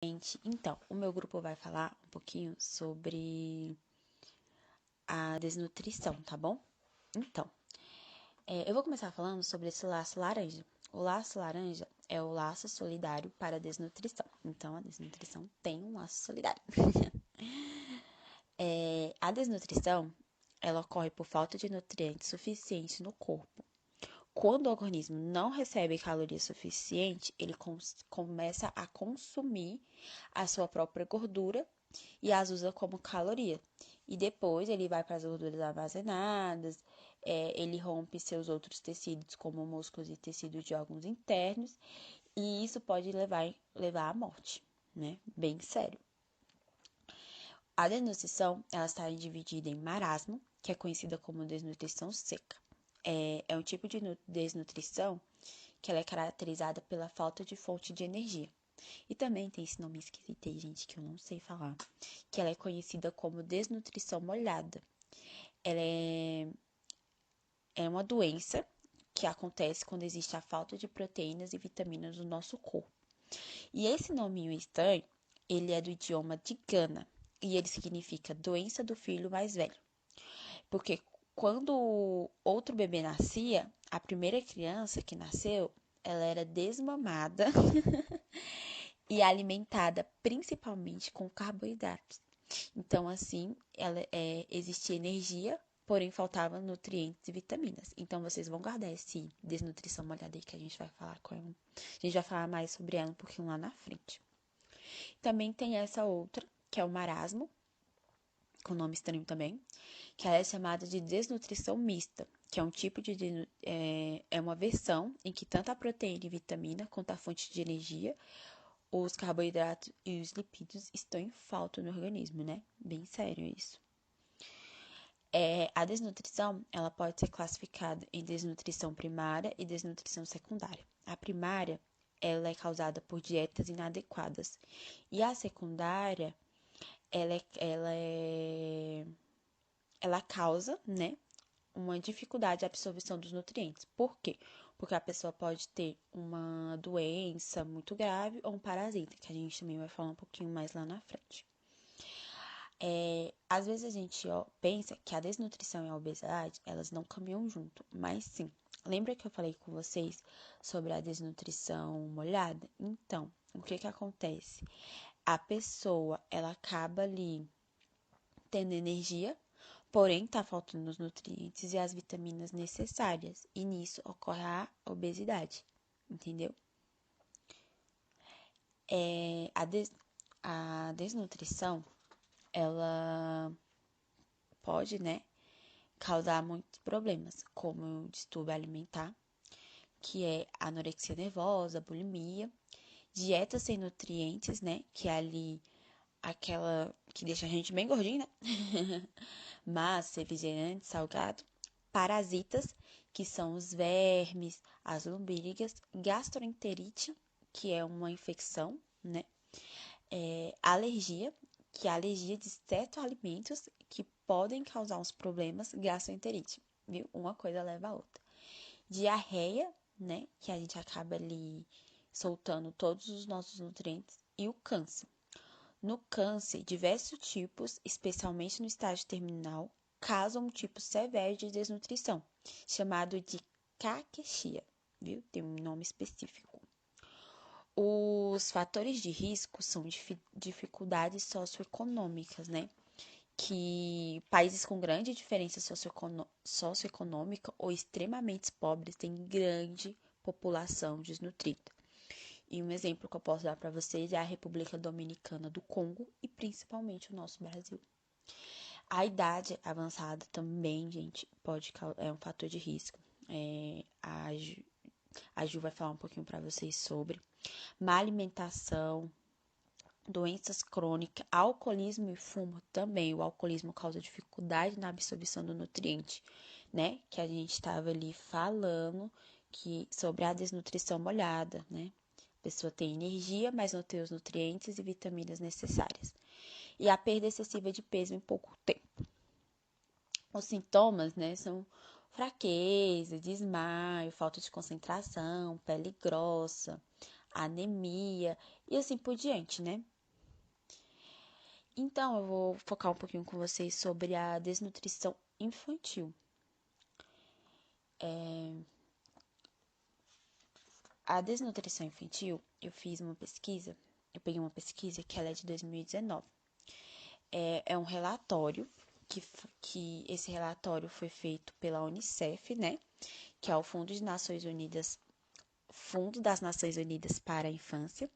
Gente, então, o meu grupo vai falar um pouquinho sobre a desnutrição, tá bom? Então, eu vou começar falando sobre esse laço laranja. O laço laranja é o laço solidário para a desnutrição. Então, a desnutrição tem um laço solidário. A desnutrição, ela ocorre por falta de nutrientes suficientes no corpo. Quando o organismo não recebe caloria suficiente, ele começa a consumir a sua própria gordura e as usa como caloria. E depois ele vai para as gorduras armazenadas, ele rompe seus outros tecidos, como músculos e tecidos de órgãos internos, e isso pode levar à morte, né? Bem sério. A desnutrição, ela está dividida em marasmo, que é conhecida como desnutrição seca. É um tipo de desnutrição que ela é caracterizada pela falta de fonte de energia. E também tem esse nome esquisito aí, gente, que eu não sei falar, que ela é conhecida como desnutrição molhada. Ela é uma doença que acontece quando existe a falta de proteínas e vitaminas no nosso corpo. E esse nominho estranho, ele é do idioma de Gana, e ele significa doença do filho mais velho. Porque quando outro bebê nascia, a primeira criança que nasceu, ela era desmamada e alimentada principalmente com carboidratos. Então, assim, existia energia, porém faltava nutrientes e vitaminas. Então, vocês vão guardar esse desnutrição molhada aí que a gente vai falar com ela. A gente vai falar mais sobre ela um pouquinho lá na frente. Também tem essa outra, que é o marasmo, com nome estranho também, que ela é chamada de desnutrição mista, que é um tipo de é uma versão em que tanto a proteína e vitamina quanto a fonte de energia, os carboidratos e os lipídios estão em falta no organismo, né? Bem sério isso. A desnutrição, ela pode ser classificada em desnutrição primária e desnutrição secundária. A primária, ela é causada por dietas inadequadas. E a secundária, ela causa, né, uma dificuldade de absorção dos nutrientes. Por quê? Porque a pessoa pode ter uma doença muito grave ou um parasita, que a gente também vai falar um pouquinho mais lá na frente. Às vezes a gente pensa que a desnutrição e a obesidade, elas não caminham junto, mas sim. Lembra que eu falei com vocês sobre a desnutrição molhada? Então, o que acontece? A pessoa, ela acaba ali tendo energia, porém tá faltando os nutrientes e as vitaminas necessárias, e nisso ocorre a obesidade, entendeu? A desnutrição, ela pode, né, causar muitos problemas, como o distúrbio alimentar, que é anorexia nervosa, bulimia, dieta sem nutrientes, né, que é ali aquela que deixa a gente bem gordinha, né? Massa, refrigerante, salgado, parasitas, que são os vermes, as lombrigas, gastroenterite, que é uma infecção, né? Alergia, que é a alergia de certos alimentos que podem causar uns problemas, gastroenterite, viu? Uma coisa leva a outra. Diarreia, né? Que a gente acaba ali soltando todos os nossos nutrientes. E o câncer. No câncer, diversos tipos, especialmente no estágio terminal, causam um tipo severo de desnutrição, chamado de caquexia, viu? Tem um nome específico. Os fatores de risco são dificuldades socioeconômicas, né? Que países com grande diferença socioeconômica ou extremamente pobres têm grande população desnutrida. E um exemplo que eu posso dar para vocês é a República Dominicana do Congo e principalmente o nosso Brasil. A idade avançada também, gente, é um fator de risco. A Ju vai falar um pouquinho para vocês sobre má alimentação, doenças crônicas, alcoolismo e fumo também. O alcoolismo causa dificuldade na absorção do nutriente, né? Que a gente estava ali falando sobre a desnutrição molhada, né? A pessoa tem energia, mas não tem os nutrientes e vitaminas necessárias. E a perda excessiva de peso em pouco tempo. Os sintomas, né, são fraqueza, desmaio, falta de concentração, pele grossa, anemia e assim por diante, né? Então, eu vou focar um pouquinho com vocês sobre a desnutrição infantil. A desnutrição infantil, eu peguei uma pesquisa que ela é de 2019. É um relatório que esse relatório foi feito pela Unicef, né? Que é o Fundo das Nações Unidas para a Infância.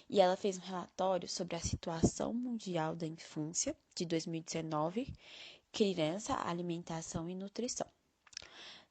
E ela fez um relatório sobre a situação mundial da infância de 2019, criança, alimentação e nutrição.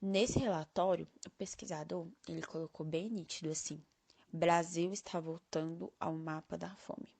Nesse relatório, o pesquisador, ele colocou bem nítido assim: Brasil está voltando ao mapa da fome.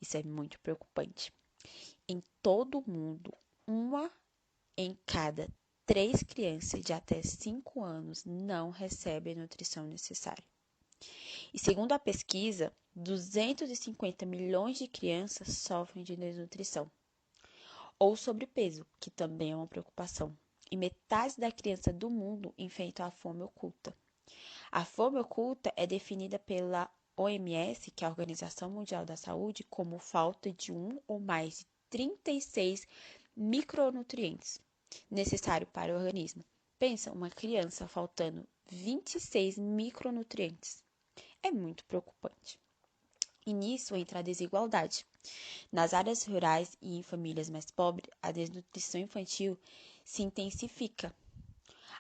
Isso é muito preocupante. Em todo o mundo, uma em cada 3 crianças de até 5 anos não recebe a nutrição necessária. E segundo a pesquisa, 250 milhões de crianças sofrem de desnutrição ou sobrepeso, que também é uma preocupação. E metade da criança do mundo enfrenta a fome oculta. A fome oculta é definida pela OMS, que é a Organização Mundial da Saúde, como falta de um ou mais de 36 micronutrientes necessários para o organismo. Pensa, uma criança faltando 26 micronutrientes. É muito preocupante. E nisso entra a desigualdade. Nas áreas rurais e em famílias mais pobres, a desnutrição infantil se intensifica.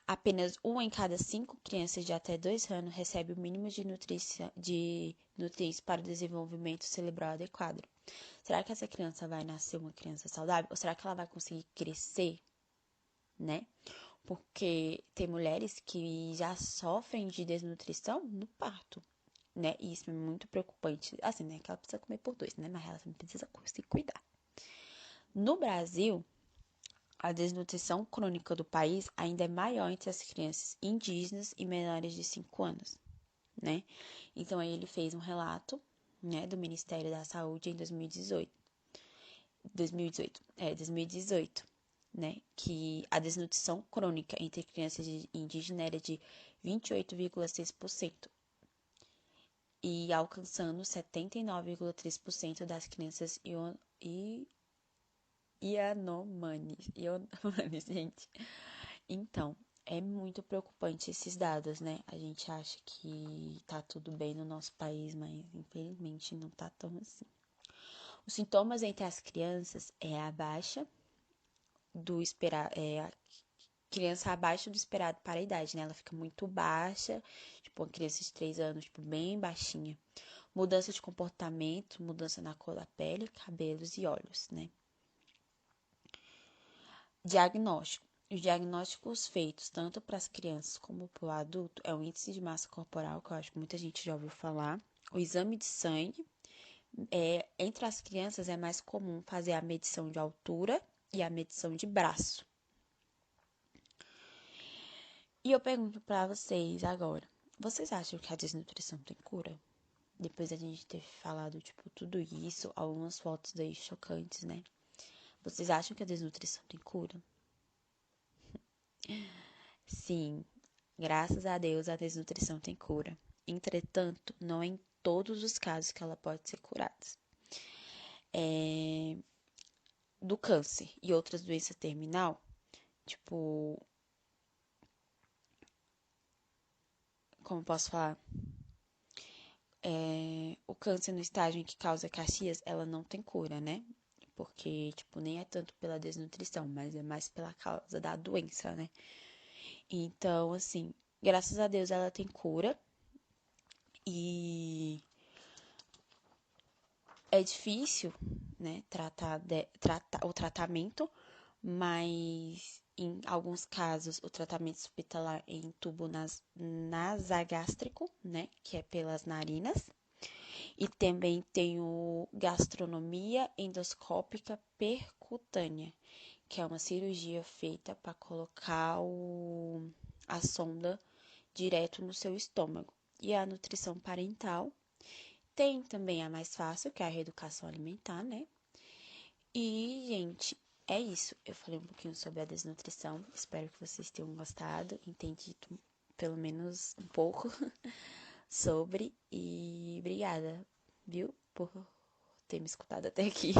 Apenas 1 em cada 5 crianças de até 2 anos recebe o mínimo de nutrientes para o desenvolvimento cerebral adequado. Será que essa criança vai nascer uma criança saudável? Ou será que ela vai conseguir crescer, né? Porque tem mulheres que já sofrem de desnutrição no parto, né? E isso é muito preocupante. Assim, né? Que ela precisa comer por 2, né? Mas ela também precisa se cuidar. No Brasil, a desnutrição crônica do país ainda é maior entre as crianças indígenas e menores de 5 anos, né? Então, aí ele fez um relato, né, do Ministério da Saúde em 2018, né, que a desnutrição crônica entre crianças indígenas era de 28,6% e alcançando 79,3% das crianças Yanomamis, gente. Então, é muito preocupante esses dados, né? A gente acha que tá tudo bem no nosso país, mas infelizmente não tá tão assim. Os sintomas entre as crianças é a baixa do esperado, a criança abaixo do esperado para a idade, né? Ela fica muito baixa, tipo, uma criança de 3 anos, tipo, bem baixinha. Mudança de comportamento, mudança na cor da pele, cabelos e olhos, né? Diagnóstico. Os diagnósticos feitos tanto para as crianças como para o adulto é o índice de massa corporal, que eu acho que muita gente já ouviu falar. O exame de sangue. Entre as crianças é mais comum fazer a medição de altura e a medição de braço. E eu pergunto para vocês agora, vocês acham que a desnutrição tem cura? Depois da gente ter falado, tipo, tudo isso, algumas fotos aí chocantes, né? Vocês acham que a desnutrição tem cura? Sim, graças a Deus a desnutrição tem cura. Entretanto, não é em todos os casos que ela pode ser curada. Do câncer e outras doenças terminal, tipo, como posso falar? O câncer no estágio em que causa Caxias, ela não tem cura, né? Porque, tipo, nem é tanto pela desnutrição, mas é mais pela causa da doença, né? Então, assim, graças a Deus ela tem cura. E é difícil, né, tratar o tratamento, mas em alguns casos o tratamento hospitalar é em tubo nasogástrico, né, que é pelas narinas. E também tem o gastronomia endoscópica percutânea, que é uma cirurgia feita para colocar a sonda direto no seu estômago. E a nutrição parental tem também a mais fácil, que é a reeducação alimentar, né? E, gente, é isso. Eu falei um pouquinho sobre a desnutrição. Espero que vocês tenham gostado, entendido pelo menos um pouco sobre. E obrigada, viu? Por ter me escutado até aqui.